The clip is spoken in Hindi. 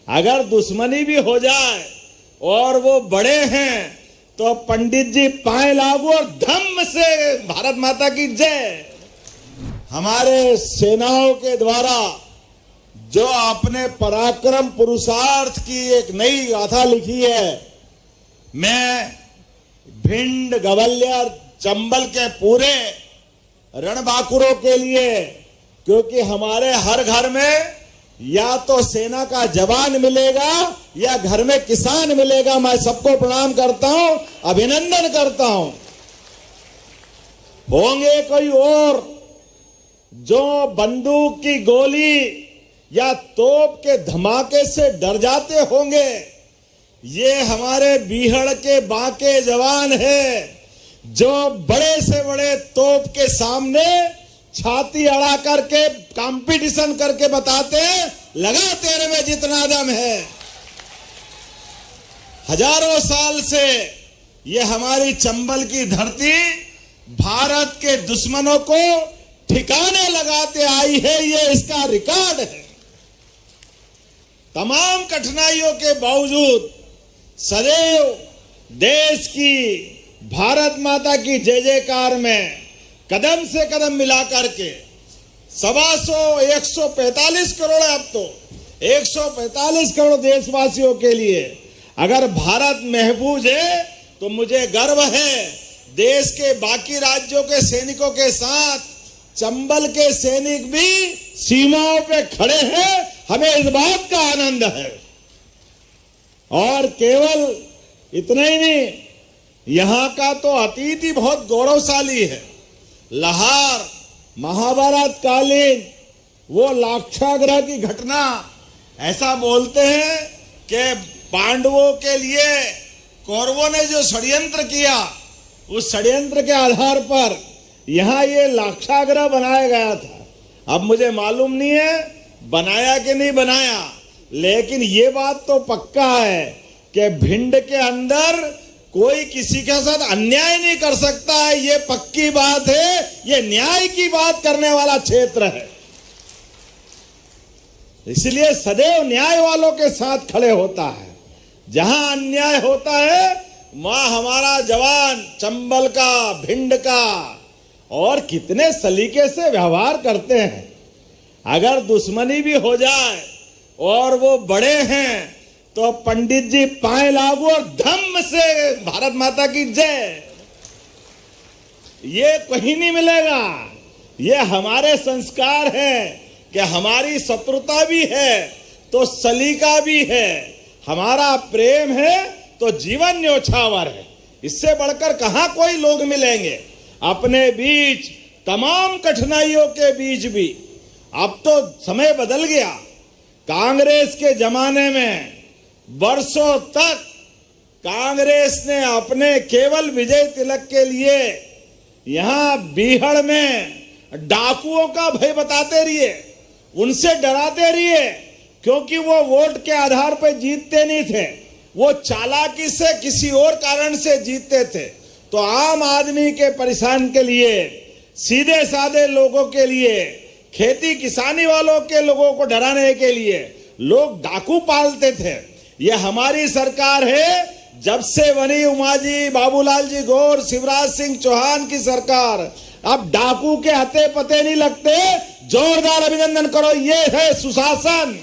अगर दुश्मनी भी हो जाए और वो बड़े हैं तो पंडित जी पाए लागू और धम्म से भारत माता की जय। हमारे सेनाओं के द्वारा जो आपने पराक्रम पुरुषार्थ की एक नई गाथा लिखी है, मैं भिंड, ग्वालियर, चंबल के पूरे रणबांकुरों के लिए, क्योंकि हमारे हर घर में या तो सेना का जवान मिलेगा या घर में किसान मिलेगा। मैं सबको प्रणाम करता हूं, अभिनंदन करता हूं। होंगे कोई और जो बंदूक की गोली या तोप के धमाके से डर जाते होंगे, ये हमारे बीहड़ के बांके जवान है जो बड़े से बड़े तोप के सामने छाती अड़ा करके कंपटीशन करके बताते हैं, लगा तेरे में जितना दम है। हजारों साल से ये हमारी चंबल की धरती भारत के दुश्मनों को ठिकाने लगाते आई है, ये इसका रिकॉर्ड है। तमाम कठिनाइयों के बावजूद सदैव देश की, भारत माता की जय जयकार में कदम से कदम मिला करके 145 करोड़ है, अब तो 145 करोड़ देशवासियों के लिए अगर भारत महफूज है तो मुझे गर्व है। देश के बाकी राज्यों के सैनिकों के साथ चंबल के सैनिक भी सीमाओं पे खड़े हैं, हमें इस बात का आनंद है। और केवल इतना ही नहीं, यहां का तो अतीत ही बहुत गौरवशाली है। लाहौर महाभारत कालीन वो लाक्षागृह की घटना, ऐसा बोलते हैं कि पांडवों के लिए कौरवों ने जो षड्यंत्र किया, उस षड्यंत्र के आधार पर यहां ये लाक्षागृह बनाया गया था। अब मुझे मालूम नहीं है बनाया कि नहीं बनाया, लेकिन ये बात तो पक्का है कि भिंड के अंदर कोई किसी के साथ अन्याय नहीं कर सकता है, ये पक्की बात है। ये न्याय की बात करने वाला क्षेत्र है, इसलिए सदैव न्याय वालों के साथ खड़े होता है। जहां अन्याय होता है वहां हमारा जवान चंबल का, भिंड का और कितने सलीके से व्यवहार करते हैं। अगर दुश्मनी भी हो जाए और वो बड़े हैं तो पंडित जी पाए लागू और धम्म से भारत माता की जय। ये कहीं नहीं मिलेगा। ये हमारे संस्कार है कि हमारी शत्रुता भी है तो सलीका भी है, हमारा प्रेम है तो जीवन न्योछावर है। इससे बढ़कर कहां कोई लोग मिलेंगे अपने बीच, तमाम कठिनाइयों के बीच भी। अब तो समय बदल गया। कांग्रेस के जमाने में वर्षों तक कांग्रेस ने अपने केवल विजय तिलक के लिए यहां बीहड़ में डाकुओं का भय बताते रहिए, उनसे डराते रहिए, क्योंकि वो वोट के आधार पर जीतते नहीं थे, वो चालाकी से किसी और कारण से जीतते थे। तो आम आदमी के परेशान के लिए, सीधे साधे लोगों के लिए, खेती किसानी वालों के लोगों को डराने के लिए लोग डाकू पालते थे। ये हमारी सरकार है। जब से बनी उमाजी, बाबूलाल जी गौर, शिवराज सिंह चौहान की सरकार, अब डाकू के हते पते नहीं लगते। जोरदार अभिनंदन करो, ये है सुशासन।